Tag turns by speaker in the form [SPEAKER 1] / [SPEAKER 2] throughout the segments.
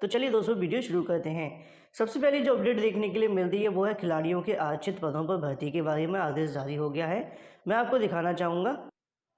[SPEAKER 1] तो चलिए दोस्तों वीडियो शुरू करते हैं। सबसे पहले जो अपडेट देखने के लिए मिल रही है वो है खिलाड़ियों के आरक्षित पदों पर भर्ती के बारे में आदेश जारी हो गया है। मैं आपको दिखाना चाहूँगा।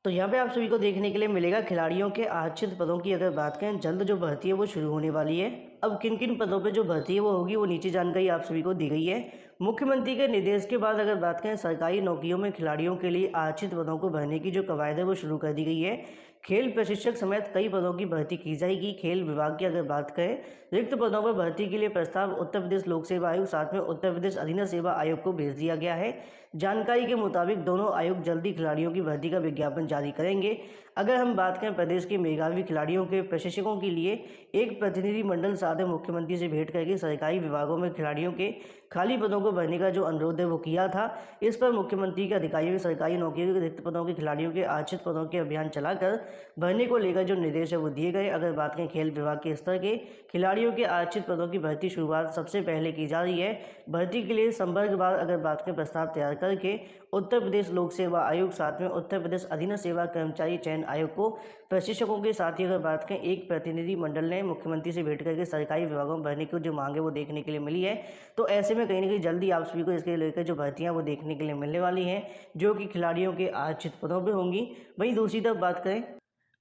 [SPEAKER 1] तो यहाँ पे आप सभी को देखने के लिए मिलेगा खिलाड़ियों के आरक्षित पदों की अगर बात करें, जल्द जो भर्ती है वो शुरू होने वाली है। अब किन किन पदों पे जो भर्ती है वो होगी, वो नीचे जानकारी आप सभी को दी गई है। मुख्यमंत्री के निर्देश के बाद अगर बात करें, सरकारी नौकरियों में खिलाड़ियों के लिए आरक्षित पदों को भरने की जो कवायद है वो शुरू कर दी गई है। खेल प्रशिक्षक समेत कई पदों की भर्ती की जाएगी। खेल विभाग की अगर बात करें, रिक्त पदों पर भर्ती के लिए प्रस्ताव उत्तर प्रदेश लोक सेवा आयोग साथ में उत्तर प्रदेश अधीनस्थ सेवा आयोग को भेज दिया गया है। जानकारी के मुताबिक दोनों आयोग जल्दी खिलाड़ियों की भर्ती का विज्ञापन जारी करेंगे। अगर हम बात करें, प्रदेश के मेधावी खिलाड़ियों के प्रशिक्षकों के लिए एक प्रतिनिधि मंडल साथ मुख्यमंत्री से भेंट करके सरकारी विभागों में खिलाड़ियों के खाली पदों को भरने का जो अनुरोध है वो किया था। इस पर मुख्यमंत्री के अधिकारियों ने सरकारी नौकरियों के रिक्त पदों के खिलाड़ियों के आरक्षित पदों के अभियान चलाकर भरने को लेकर जो निर्देश है वो दिए गए। अगर बात करें, खेल विभाग के स्तर के खिलाड़ियों के आरक्षित पदों की भर्ती शुरुआत सबसे पहले की जा रही है। भर्ती के लिए संवर्गवार अगर बात करें, प्रस्ताव तैयार करके उत्तर प्रदेश लोक सेवा आयोग साथ में उत्तर प्रदेश अधीनस्थ सेवा कर्मचारी चयन आयोग को प्रशिक्षकों के साथ ही अगर बात करें, एक प्रतिनिधि मंडल ने मुख्यमंत्री से भेंट करके सरकारी विभागों में भरने की जो मांग है वो देखने के लिए मिली है। तो ऐसे में कहीं ना कहीं जल्दी आप सभी को इसके लेकर जो भर्तियां वो देखने के लिए मिलने वाली हैं, जो कि खिलाड़ियों के आरक्षित पदों पर होंगी। वहीं दूसरी तरफ बात करें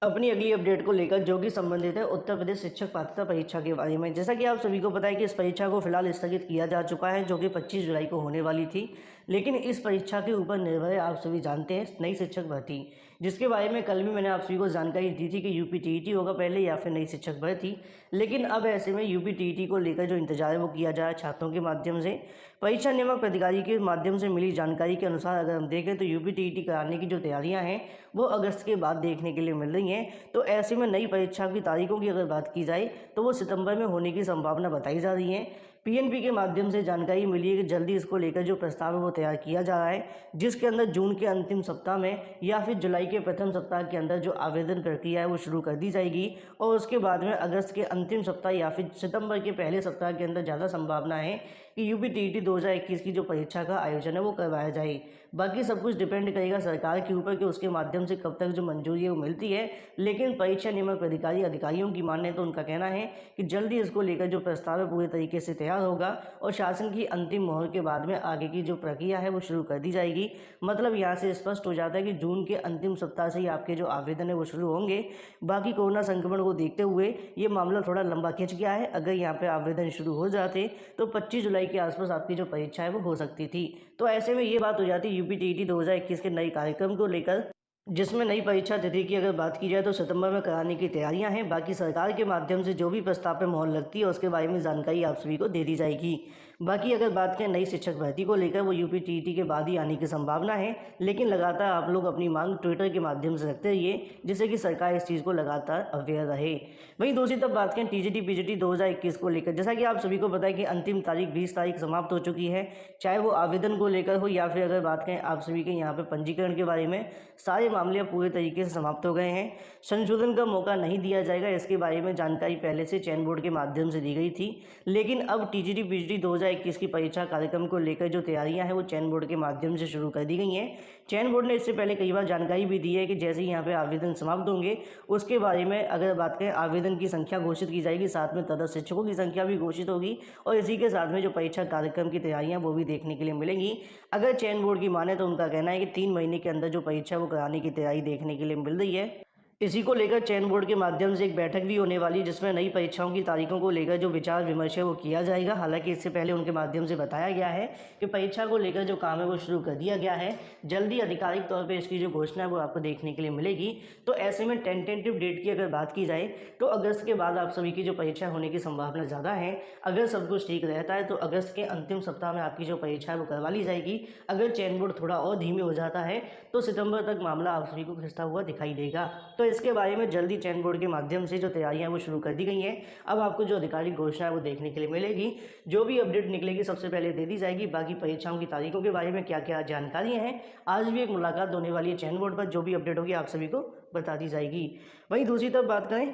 [SPEAKER 1] अपनी अगली अपडेट को लेकर, जो कि संबंधित है उत्तर प्रदेश शिक्षक पात्रता परीक्षा के बारे में। जैसा कि आप सभी को पता है कि इस परीक्षा को फिलहाल स्थगित किया जा चुका है, जो कि 25 जुलाई को होने वाली थी। लेकिन इस परीक्षा के ऊपर निर्भर है, आप सभी जानते हैं, नई शिक्षक भर्ती, जिसके बारे में कल भी मैंने आप सभी को जानकारी दी थी कि यूपी टीईटी होगा पहले या फिर नई शिक्षक भर्ती। लेकिन अब ऐसे में यूपी टीईटी को लेकर जो इंतजार है वो किया जा रहा है छात्रों के माध्यम से। परीक्षा नियामक प्राधिकारी के माध्यम से मिली जानकारी के अनुसार अगर हम देखें तो यूपी टीईटी कराने की जो तैयारियां हैं वो अगस्त के बाद देखने के लिए मिल रही हैं। तो ऐसे में नई परीक्षा की तारीखों की अगर बात की जाए तो वो सितंबर में होने की संभावना बताई जा रही है। पीएनबी के माध्यम से जानकारी मिली है कि जल्दी इसको लेकर जो प्रस्ताव है वो तैयार किया जा रहा है, जिसके अंदर जून के अंतिम सप्ताह में या फिर जुलाई के प्रथम सप्ताह के अंदर जो आवेदन प्रक्रिया है वो शुरू कर दी जाएगी। और उसके बाद में अगस्त के अंतिम सप्ताह या फिर सितंबर के पहले सप्ताह के अंदर ज़्यादा संभावना है कि यूपी टीईटी 2021 की जो परीक्षा का आयोजन है वो करवाया जाए। बाकी सब कुछ डिपेंड करेगा सरकार के ऊपर कि उसके माध्यम से कब तक जो मंजूरी है वो मिलती है। लेकिन परीक्षा नियामक प्राधिकारी अधिकारियों की माने तो उनका कहना है कि जल्दी इसको लेकर जो प्रस्ताव है पूरे तरीके से तैयार होगा और शासन की अंतिम मोहर के बाद में आगे की जो प्रक्रिया है वो शुरू कर दी जाएगी। मतलब यहाँ से स्पष्ट हो जाता है कि जून के अंतिम सप्ताह से ही आपके जो आवेदन है वो शुरू होंगे। बाकी कोरोना संक्रमण को देखते हुए ये मामला थोड़ा लंबा खिंच गया है। अगर यहाँ पे आवेदन शुरू हो जाते तो 25 जुलाई के आसपास आपकी जो परीक्षा है वो हो सकती थी। तो ऐसे में ये बात हो जाती यूपी टीईटी 2021 के नए कार्यक्रम को लेकर, जिसमें नई परीक्षा तिथि की अगर बात की जाए तो सितंबर में कराने की तैयारियां हैं। बाकी सरकार के माध्यम से जो भी प्रस्ताव पे मोहर लगती है उसके बारे में जानकारी आप सभी को दे दी जाएगी। बाकी अगर बात करें नई शिक्षक भर्ती को लेकर, वो यूपी टीईटी के बाद ही आने की संभावना है। लेकिन लगातार आप लोग अपनी मांग ट्विटर के माध्यम से रखते रहिए, जिससे कि सरकार इस चीज़ को लगातार अवेयर रहे। वहीं दूसरी तरफ बात करें टीजीटी पीजीटी 2021 को लेकर, जैसा कि आप सभी को पता है कि अंतिम तारीख 20 तारीख समाप्त हो चुकी है, चाहे वो आवेदन को लेकर हो या फिर अगर बात करें आप सभी के यहाँ पे पंजीकरण के बारे में, सारे मामले पूरे तरीके से समाप्त हो गए हैं। संशोधन का मौका नहीं दिया जाएगा, इसके बारे में जानकारी पहले से चयन बोर्ड के माध्यम से दी गई थी। लेकिन अब टीजीटी पीजीटी 2021 की परीक्षा कार्यक्रम को लेकर जो तैयारियां हैं वो चयन बोर्ड के माध्यम से शुरू कर दी गई हैं। चयन बोर्ड ने इससे पहले कई बार जानकारी भी दी है कि जैसे ही यहाँ पे आवेदन समाप्त होंगे उसके बारे में अगर बात करें, आवेदन की संख्या घोषित की जाएगी, साथ में तदर्थ शिक्षकों की संख्या भी घोषित होगी और इसी के साथ में जो परीक्षा कार्यक्रम की तैयारियां वो भी देखने के लिए मिलेंगी। अगर चयन बोर्ड की माने तो उनका कहना है कि 3 महीने के अंदर जो परीक्षा वो कराने की तैयारी देखने के लिए मिल रही है। इसी को लेकर चयन बोर्ड के माध्यम से एक बैठक भी होने वाली है, जिसमें नई परीक्षाओं की तारीखों को लेकर जो विचार विमर्श है वो किया जाएगा। हालांकि इससे पहले उनके माध्यम से बताया गया है कि परीक्षा को लेकर जो काम है वो शुरू कर दिया गया है। जल्दी आधिकारिक तौर पर इसकी जो घोषणा है वो आपको देखने के लिए मिलेगी। तो ऐसे में टेंटेटिव डेट की अगर बात की जाए तो अगस्त के बाद आप सभी की जो परीक्षा होने की संभावना ज़्यादा है। अगर सब कुछ ठीक रहता है तो अगस्त के अंतिम सप्ताह में आपकी जो परीक्षा है वो करवा ली जाएगी। अगर चयन बोर्ड थोड़ा और धीमे हो जाता है तो सितंबर तक मामला आप सभी को खिंचता हुआ दिखाई देगा। तो इसके बारे में जल्दी चयन बोर्ड के माध्यम से जो तैयारियां वो शुरू कर दी गई हैं। अब आपको जो आधिकारिक घोषणा है वो देखने के लिए मिलेगी। जो भी अपडेट निकलेगी सबसे पहले दे दी जाएगी। बाकी परीक्षाओं की तारीखों के बारे में क्या क्या जानकारियां हैं, आज भी एक मुलाकात होने वाली है चयन बोर्ड पर, जो भी अपडेट होगी आप सभी को बता दी जाएगी। वहीं दूसरी तरफ बात करें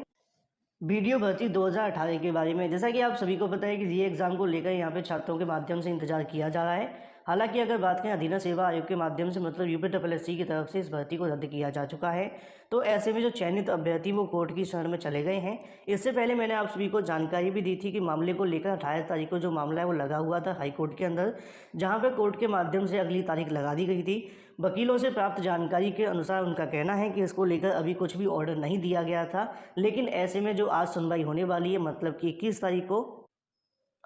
[SPEAKER 1] वीडियो भर्ती 2018 के बारे में, जैसा कि आप सभी को पता है कि री एग्ज़ाम को लेकर यहाँ पे छात्रों के माध्यम से इंतजार किया जा रहा है। हालांकि अगर बात करें अधीनस्थ सेवा आयोग के माध्यम से मतलब यूपीएससी की तरफ से इस भर्ती को रद्द किया जा चुका है। तो ऐसे में जो चयनित अभ्यर्थी वो कोर्ट की शरण में चले गए हैं। इससे पहले मैंने आप सभी को जानकारी भी दी थी कि मामले को लेकर 28 तारीख को जो मामला है वो लगा हुआ था हाई कोर्ट के अंदर, जहां पर कोर्ट के माध्यम से अगली तारीख लगा दी गई थी। वकीलों से प्राप्त जानकारी के अनुसार उनका कहना है कि इसको लेकर अभी कुछ भी ऑर्डर नहीं दिया गया था, लेकिन ऐसे में जो आज सुनवाई होने वाली है मतलब कि 21 तारीख को,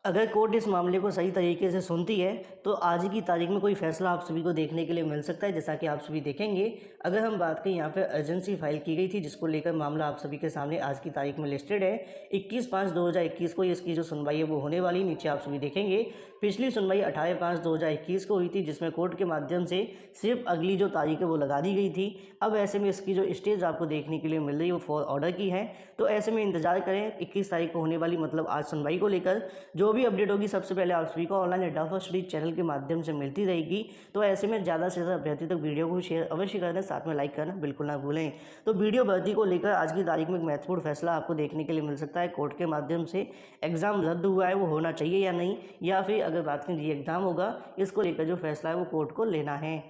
[SPEAKER 1] अगर कोर्ट इस मामले को सही तरीके से सुनती है तो आज की तारीख में कोई फैसला आप सभी को देखने के लिए मिल सकता है। जैसा कि आप सभी देखेंगे, अगर हम बात करें यहाँ पे अर्जेंसी फाइल की गई थी जिसको लेकर मामला आप सभी के सामने आज की तारीख में लिस्टेड है। 21/5/2021 को इसकी जो सुनवाई है वो होने वाली। नीचे आप सभी देखेंगे पिछली सुनवाई 18/5/2021 को हुई थी, जिसमें कोर्ट के माध्यम से सिर्फ अगली जो तारीख है वो लगा दी गई थी। अब ऐसे में इसकी जो स्टेज आपको देखने के लिए मिल रही है वो फॉर ऑर्डर की है। तो ऐसे में इंतजार करें 21 तारीख को होने वाली मतलब आज सुनवाई को लेकर जो भी अपडेट होगी सबसे पहले आप सभी को ऑनलाइन एडा फर्स्ट स्टडी चैनल के माध्यम से मिलती रहेगी। तो ऐसे में ज़्यादा से ज़्यादा अभ्यर्थी तक वीडियो को शेयर अवश्य कर दें, साथ में लाइक करना बिल्कुल ना भूलें। तो वीडियो भर्ती को लेकर आज की तारीख में एक महत्वपूर्ण फैसला आपको देखने के लिए मिल सकता है। कोर्ट के माध्यम से एग्जाम रद्द हुआ है वो होना चाहिए या नहीं, या फिर अगर बात करें री एग्जाम होगा, इसको लेकर जो फैसला है वो कोर्ट को लेना है।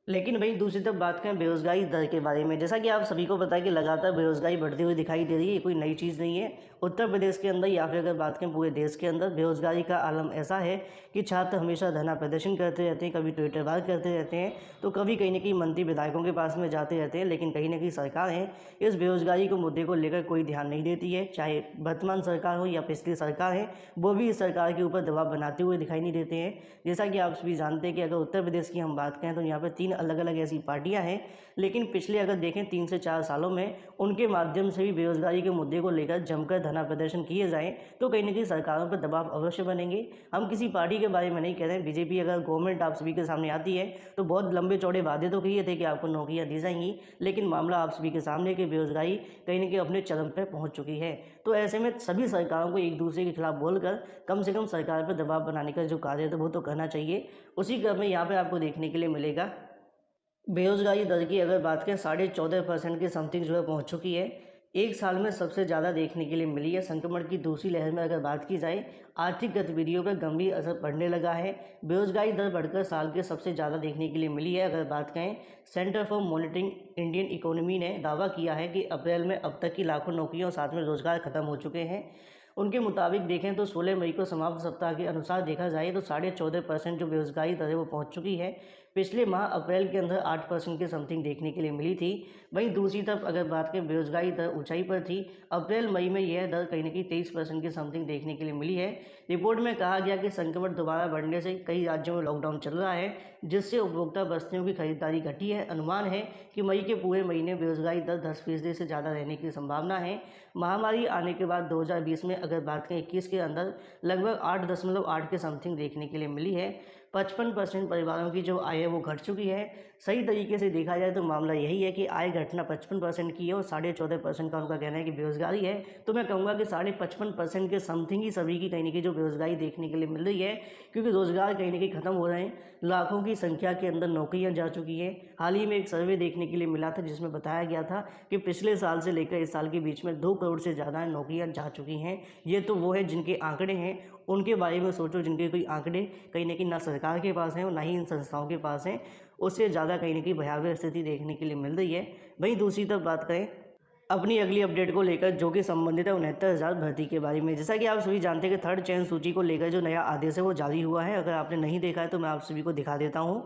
[SPEAKER 1] लेकिन भाई दूसरी तरफ बात करें बेरोजगारी दर के बारे में, जैसा कि आप सभी को पता है कि लगातार बेरोजगारी बढ़ती हुई दिखाई दे रही है। ये कोई नई चीज़ नहीं है। उत्तर प्रदेश के अंदर या फिर अगर बात करें पूरे देश के अंदर बेरोजगारी का आलम ऐसा है कि छात्र हमेशा धरना प्रदर्शन करते रहते हैं, कभी ट्विटर वार करते रहते हैं, तो कभी कहीं ना कहीं मंत्री विधायकों के पास में जाते रहते हैं। लेकिन कहीं ना कहीं सरकारें इस बेरोजगारी को मुद्दे को लेकर कोई ध्यान नहीं देती है। चाहे वर्तमान सरकार हो या पिछली सरकार है, वो भी इस सरकार के ऊपर दबाव बनाते हुए दिखाई नहीं देते हैं। जैसा कि आप सभी जानते हैं कि अगर उत्तर प्रदेश की हम बात करें तो यहाँ पर 3 अलग अलग ऐसी पार्टियां हैं, लेकिन पिछले अगर देखें 3 से 4 सालों में उनके माध्यम से भी बेरोजगारी के मुद्दे को लेकर जमकर धरना प्रदर्शन किए जाएं तो कहीं ना कहीं सरकारों पर दबाव अवश्य बनेंगे। हम किसी पार्टी के बारे में नहीं कह रहे हैं। बीजेपी अगर गवर्नमेंट आप सभी के सामने आती है तो बहुत लंबे चौड़े वादे तो किए थे कि आपको नौकरियां दी जाएंगी, लेकिन मामला आप सभी के सामने कि बेरोजगारी कहीं ना कहीं अपने चरम पर पहुँच चुकी है। तो ऐसे में सभी सरकारों को एक दूसरे के खिलाफ बोलकर कम से कम सरकार पर दबाव बनाने का जो कार्य है वो तो करना चाहिए। उसी क्रम में यहाँ पर आपको देखने के लिए मिलेगा बेरोजगारी दर की अगर बात करें 14.5% के समथिंग जो है पहुंच चुकी है। एक साल में सबसे ज़्यादा देखने के लिए मिली है। संक्रमण की दूसरी लहर में अगर बात की जाए आर्थिक गतिविधियों पर गंभीर असर पड़ने लगा है। बेरोजगारी दर बढ़कर साल के सबसे ज़्यादा देखने के लिए मिली है। अगर बात करें centre for monitoring Indian economy ने दावा किया है कि अप्रैल में अब तक की लाखों नौकरियों साथ में रोजगार खत्म हो चुके हैं। उनके मुताबिक देखें तो 16 मई को समाप्त सप्ताह के अनुसार देखा जाए तो 14.5% जो बेरोजगारी दर है वो पहुंच चुकी है। पिछले माह अप्रैल के अंदर 8% के समथिंग देखने के लिए मिली थी। वहीं दूसरी तरफ अगर बात करें बेरोजगारी दर ऊंचाई पर थी। अप्रैल मई में यह दर कहीं ना कहीं 23% के समथिंग देखने के लिए मिली है। रिपोर्ट में कहा गया कि संक्रमण दोबारा बढ़ने से कई राज्यों में लॉकडाउन चल रहा है, जिससे उपभोक्ता वस्तुओं की खरीदारी घटी है। अनुमान है कि मई के पूरे महीने बेरोजगारी दर 10% से ज़्यादा रहने की संभावना है। महामारी आने के बाद 2020 में अगर बात करें 21 के अंदर लगभग 8.8 के समथिंग देखने के लिए मिली है। 55% परिवारों की जो आय है वो घट चुकी है। सही तरीके से देखा जाए तो मामला यही है कि आय घटना 55% की है और 14.5% का उनका कहना है कि बेरोजगारी है। तो मैं कहूँगा कि 55% के समथिंग ही सभी की कहीं ना कहीं जो बेरोजगारी देखने के लिए मिल रही है, क्योंकि रोजगार कहीं ना कहीं खत्म हो रहे हैं। लाखों की संख्या के अंदर नौकरियां जा चुकी हैं। हाल ही में एक सर्वे देखने के लिए मिला था जिसमें बताया गया था कि पिछले साल से लेकर इस साल के बीच में 2 करोड़ से ज़्यादा नौकरियां जा चुकी हैं। ये तो वो है जिनके आंकड़े हैं, उनके बारे में सोचो जिनके कोई आंकड़े कहीं ना कहीं ना सरकार के पास हैं और ना ही इन संस्थाओं के पास हैं। उससे ज़्यादा कहीं ना कहीं भयावह स्थिति देखने के लिए मिल रही है। वहीं दूसरी तरफ बात करें अपनी अगली अपडेट को लेकर जो कि संबंधित है 69,000 भर्ती के बारे में। जैसा कि आप सभी जानते हैं कि थर्ड चयन सूची को लेकर जो नया आदेश है वो जारी हुआ है। अगर आपने नहीं देखा है तो मैं आप सभी को दिखा देता हूँ,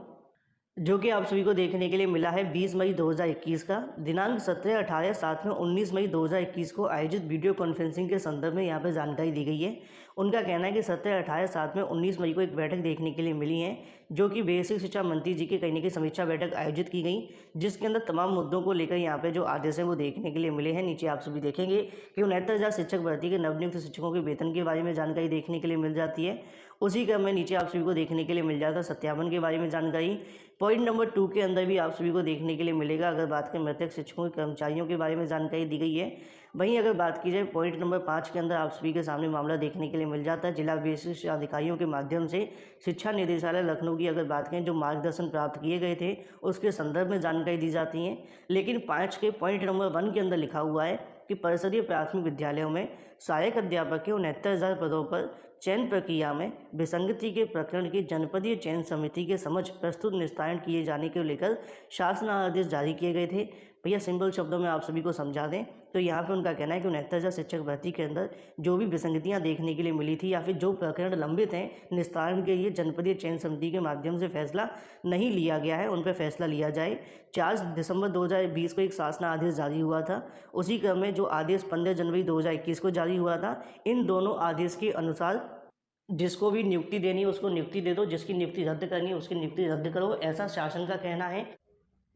[SPEAKER 1] जो कि आप सभी को देखने के लिए मिला है 20 मई 2021 का। दिनांक 17, 18, साथ में 19 मई 2021 को आयोजित वीडियो कॉन्फ्रेंसिंग के संदर्भ में यहाँ पर जानकारी दी गई है। उनका कहना है कि 17, 18, साथ में 19 मई को एक बैठक देखने के लिए मिली है, जो कि बेसिक शिक्षा मंत्री जी के कहीं ना कहीं समीक्षा बैठक आयोजित की गई, जिसके अंदर तमाम मुद्दों को लेकर यहाँ पे जो आदेश हैं वो देखने के लिए मिले हैं। नीचे आप सभी देखेंगे कि 69,000 शिक्षक भर्ती के नवनियुक्त शिक्षकों के वेतन के बारे में जानकारी देखने के लिए मिल जाती है। उसी क्रम में नीचे आप सभी को देखने के लिए मिल जाता है सत्यापन के बारे में जानकारी। पॉइंट नंबर 2 के अंदर भी आप सभी को देखने के लिए मिलेगा अगर बात करें मृतक शिक्षकों के कर्मचारियों के बारे में जानकारी दी गई है। वहीं अगर बात की जाए पॉइंट नंबर 5 के अंदर आप सभी के सामने मामला देखने के लिए मिल जाता है जिला बेसिक शिक्षा अधिकारियों के माध्यम से शिक्षा निदेशालय लखनऊ की अगर बात करें जो मार्गदर्शन प्राप्त किए गए थे उसके संदर्भ में जानकारी दी जाती है। लेकिन 5 के पॉइंट नंबर 1 के अंदर लिखा हुआ है कि परिषदीय प्राथमिक विद्यालयों में सहायक अध्यापक के 69,000 पदों पर चयन प्रक्रिया में विसंगति के प्रकरण की जनपदीय चयन समिति के समक्ष प्रस्तुत निस्तारण किए जाने को लेकर शासनादेश जारी किए गए थे। भैया सिंपल शब्दों में आप सभी को समझा दें तो यहाँ पे उनका कहना है कि 69,000 शिक्षक भर्ती के अंदर जो भी विसंगतियाँ देखने के लिए मिली थी या फिर जो प्रकरण लंबित हैं निस्तारण के लिए जनपदीय चयन समिति के माध्यम से फैसला नहीं लिया गया है, उन पर फैसला लिया जाए। 4 दिसंबर 2020 को एक शासना आदेश जारी हुआ था। उसी क्रम में जो आदेश 15 जनवरी 2021 को जारी हुआ था, इन दोनों आदेश के अनुसार जिसको भी नियुक्ति देनी है उसको नियुक्ति दे दो, जिसकी नियुक्ति रद्द करनी है उसकी नियुक्ति रद्द करो, ऐसा शासन का कहना है।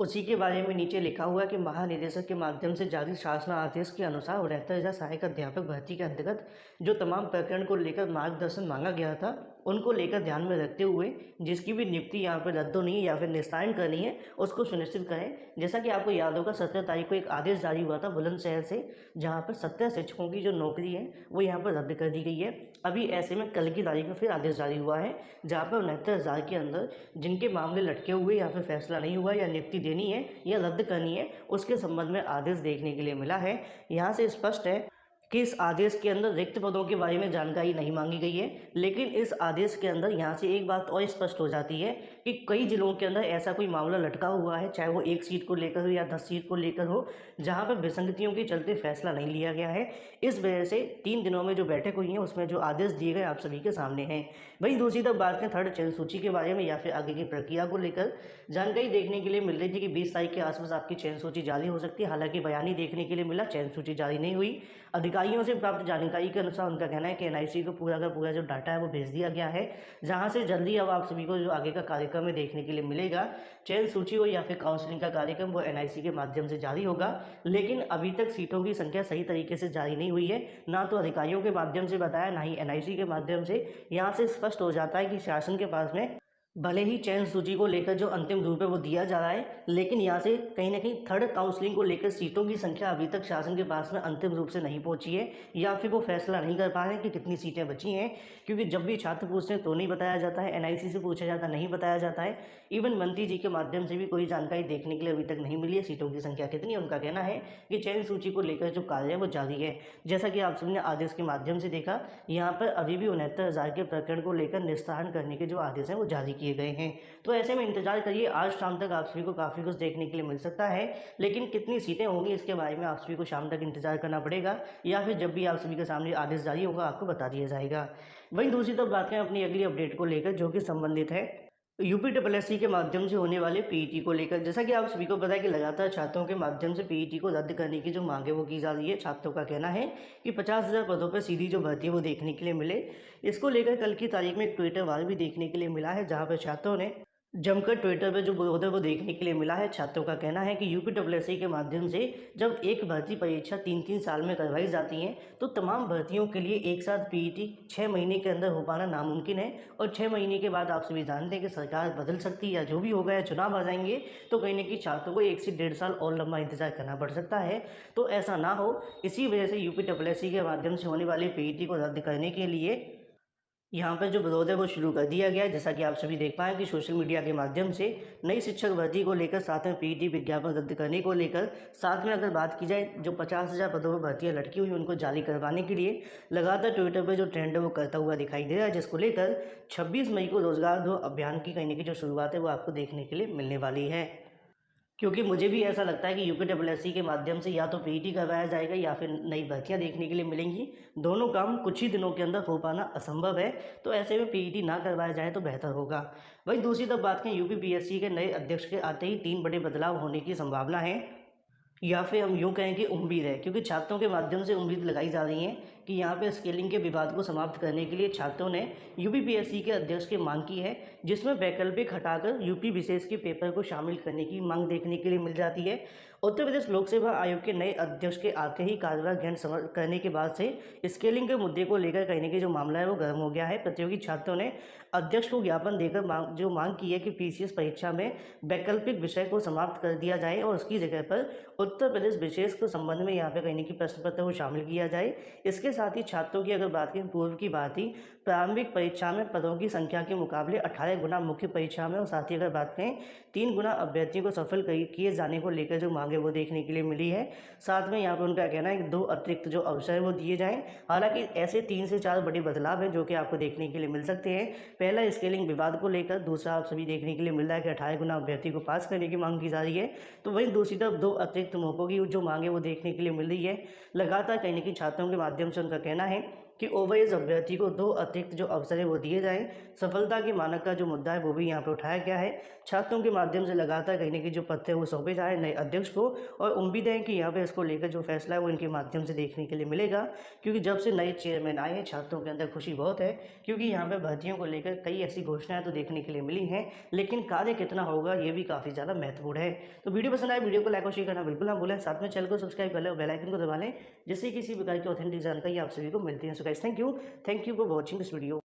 [SPEAKER 1] उसी के बारे में नीचे लिखा हुआ है कि महानिदेशक के माध्यम से जारी शासना आदेश के अनुसार 69,000 सहायक अध्यापक भर्ती के अंतर्गत जो तमाम प्रकरण को लेकर मार्गदर्शन मांगा गया था उनको लेकर ध्यान में रखते हुए जिसकी भी नियुक्ति यहाँ पर रद्द होनी है या फिर निस्तारण करनी है उसको सुनिश्चित करें। जैसा कि आपको याद होगा 17 तारीख को एक आदेश जारी हुआ था बुलंदशहर से, जहाँ पर 17 शिक्षकों की जो नौकरी है वो यहाँ पर रद्द कर दी गई है। अभी ऐसे में कल की तारीख में फिर आदेश जारी हुआ है जहाँ पर 69,000 के अंदर जिनके मामले लटके हुए या फिर फैसला नहीं हुआ या नियुक्ति देनी है या रद्द करनी है उसके संबंध में आदेश देखने के लिए मिला है। यहाँ से स्पष्ट है कि इस आदेश के अंदर रिक्त पदों के बारे में जानकारी नहीं मांगी गई है, लेकिन इस आदेश के अंदर यहाँ से एक बात और स्पष्ट हो जाती है कि कई जिलों के अंदर ऐसा कोई मामला लटका हुआ है, चाहे वो 1 सीट को लेकर हो या 10 सीट को लेकर हो, जहाँ पर विसंगतियों के चलते फैसला नहीं लिया गया है। इस वजह से 3 दिनों में जो बैठक हुई है उसमें जो आदेश दिए गए आप सभी के सामने हैं। वहीं दूसरी तरफ बात करें थर्ड चयन सूची के बारे में या फिर आगे की प्रक्रिया को लेकर जानकारी देखने के लिए मिल रही थी कि 20 तारीख के आसपास आपकी चयन सूची जारी हो सकती है। हालांकि बयानी देखने के लिए मिला, चयन सूची जारी नहीं हुई। अधिकारियों से प्राप्त जानकारी के अनुसार उनका कहना है कि एनआईसी को पूरा का पूरा जो डाटा है वो भेज दिया गया है, जहां से जल्दी अब आप सभी को जो आगे का कार्यक्रम है देखने के लिए मिलेगा। चयन सूची हो या फिर काउंसलिंग का कार्यक्रम वो एनआईसी के माध्यम से जारी होगा, लेकिन अभी तक सीटों की संख्या सही तरीके से जारी नहीं हुई है, ना तो अधिकारियों के माध्यम से बताया ना ही एनआईसी के माध्यम से। यहाँ से स्पष्ट हो जाता है कि शासन के पास में भले ही चयन सूची को लेकर जो अंतिम रूप है वो दिया जा रहा है, लेकिन यहाँ से कहीं ना कहीं थर्ड काउंसलिंग को लेकर सीटों की संख्या अभी तक शासन के पास में अंतिम रूप से नहीं पहुँची है, या फिर वो फैसला नहीं कर पा रहे हैं कि कितनी सीटें बची हैं। क्योंकि जब भी छात्र पूछते हैं तो नहीं बताया जाता है, एनआईसी से पूछा जाता नहीं बताया जाता है, इवन मंत्री जी के माध्यम से भी कोई जानकारी देखने के लिए अभी तक नहीं मिली है सीटों की संख्या कितनी है। उनका कहना है कि चयन सूची को लेकर जो कार्य है वो जारी है। जैसा कि आप सबने आदेश के माध्यम से देखा, यहाँ पर अभी भी 69,000 के प्रकरण को लेकर निस्तारण करने के जो आदेश हैं वो जारी किए गए हैं। तो ऐसे में इंतजार करिए, आज शाम तक आप सभी को काफ़ी कुछ देखने के लिए मिल सकता है, लेकिन कितनी सीटें होंगी इसके बारे में आप सभी को शाम तक इंतजार करना पड़ेगा, या फिर जब भी आप सभी के सामने आदेश जारी होगा आपको बता दिया जाएगा। वहीं दूसरी तरफ बात करें अपनी अगली अपडेट को लेकर, जो कि संबंधित है यूपीएससी के माध्यम से होने वाले पीईटी को लेकर। जैसा कि आप सभी को पता है कि लगातार छात्रों के माध्यम से पीईटी को रद्द करने की जो मांग है वो की जा रही है। छात्रों का कहना है कि 50,000 पदों पर सीधी जो भर्ती है वो देखने के लिए मिले। इसको लेकर कल की तारीख में एक ट्विटर वार भी देखने के लिए मिला है, जहाँ पर छात्रों ने जमकर ट्विटर पे जो विरोध है वो देखने के लिए मिला है। छात्रों का कहना है कि यूपीएससी के माध्यम से जब एक भर्ती परीक्षा 3-3 साल में करवाई जाती है तो तमाम भर्तियों के लिए एक साथ पीईटी 6 महीने के अंदर हो पाना नामुमकिन है, और 6 महीने के बाद आप सभी जानते हैं कि सरकार बदल सकती है या जो भी होगा या चुनाव आ जाएंगे, तो कहीं ना कहीं छात्रों को 1 से 1.5 साल और लंबा इंतजार करना पड़ सकता है। तो ऐसा ना हो, इसी वजह से यूपीएससी के माध्यम से होने वाली पीईटी को रद्द करने के लिए यहाँ पर जो विरोध है वो शुरू कर दिया गया है। जैसा कि आप सभी देख पाएँ कि सोशल मीडिया के माध्यम से नई शिक्षक भर्ती को लेकर, साथ में पीईटी विज्ञापन रद्द करने को लेकर, साथ में अगर बात की जाए जो 50,000 पदों पर भर्तियाँ लटकी हुई उनको जारी करवाने के लिए लगातार ट्विटर पर जो ट्रेंड है वो करता हुआ दिखाई दे रहा है, जिसको लेकर 26 मई को रोजगार दो अभियान की कहीं की जो शुरुआत है वो आपको देखने के लिए मिलने वाली है। क्योंकि मुझे भी ऐसा लगता है कि यूपीएससी के माध्यम से या तो पीईटी करवाया जाएगा या फिर नई भर्तियां देखने के लिए मिलेंगी। दोनों काम कुछ ही दिनों के अंदर हो पाना असंभव है, तो ऐसे में पीईटी ना करवाया जाए तो बेहतर होगा। वहीं दूसरी तरफ बात करें यूपीपीएससी के नए अध्यक्ष के आते ही 3 बड़े बदलाव होने की संभावना है, या फिर हम यूँ कहें कि उम्मीद है, क्योंकि छात्रों के माध्यम से उम्मीद लगाई जा रही है कि यहाँ पे स्केलिंग के विवाद को समाप्त करने के लिए छात्रों ने यूपीपीएससी के अध्यक्ष की मांग की है, जिसमें वैकल्पिक हटाकर यूपी विशेष के पेपर को शामिल करने की मांग देखने के लिए मिल जाती है। उत्तर प्रदेश लोक सेवा आयोग के नए अध्यक्ष के आते ही कार्यभार ग्रहण करने के बाद से स्केलिंग के मुद्दे को लेकर कहने की जो मामला है वो गर्म हो गया है। प्रतियोगी छात्रों ने अध्यक्ष को ज्ञापन देकर मांग की है कि पीसीएस परीक्षा में वैकल्पिक विषय को समाप्त कर दिया जाए और उसकी जगह पर उत्तर प्रदेश विशेष के संबंध में यहाँ पे कहने की प्रश्न पत्र को शामिल किया जाए। इसके साथ ही छात्रों की अगर बात करें पूर्व की बात ही प्रारंभिक परीक्षा में पदों की संख्या के मुकाबले 18 गुना मुख्य परीक्षा में, और साथ ही अगर बात करें 3 गुना अभ्यर्थियों को सफल किए जाने को लेकर जो मांग मांग है वो देखने के लिए मिली है। साथ में यहाँ पे उनका कहना है कि 2 अतिरिक्त जो अवसर है वो दिए जाएँ। हालाँकि ऐसे 3 से 4 बड़े बदलाव हैं जो कि आपको देखने के लिए मिल सकते हैं। पहला स्केलिंग विवाद को लेकर, दूसरा आप सभी देखने के लिए मिल रहा है कि 28 गुना अभ्यर्थी को पास करने की मांग की जा रही है। तो वहीं दूसरी तरफ 2 अतिरिक्त मौकों की जो मांग है वो देखने के लिए मिल रही है। लगातार कहीं न कहीं छात्रों के माध्यम से उनका कहना है कि ओवरएज अभ्यर्थी को 2 अतिरिक्त जो अवसर है वो दिए जाएँ। सफलता के मानक का जो मुद्दा है वो भी यहाँ पे उठाया गया है। छात्रों के माध्यम से लगातार कहीं न कहीं जो पत्र है वो सौंपे जाएँ नए अध्यक्ष को, और उम्मीद है कि यहाँ पे इसको लेकर जो फैसला है वो इनके माध्यम से देखने के लिए मिलेगा। क्योंकि जब से नए चेयरमैन आए हैं, छात्रों के अंदर खुशी बहुत है, क्योंकि यहाँ पे भर्तियों को लेकर कई ऐसी घोषणाएँ तो देखने के लिए मिली हैं, लेकिन कार्य कितना होगा ये भी काफ़ी ज़्यादा महत्वपूर्ण है। तो वीडियो पसंद आए, वीडियो को लाइक और शेयर करना बिल्कुल ना भूलें। साथ में चैनल को सब्सक्राइब कर लें और बेल आइकन को दबा लें, जिससे किसी प्रकार की ऑथेंटिक जानकारी आप सभी को मिलती है। So guys, thank you for watching this video.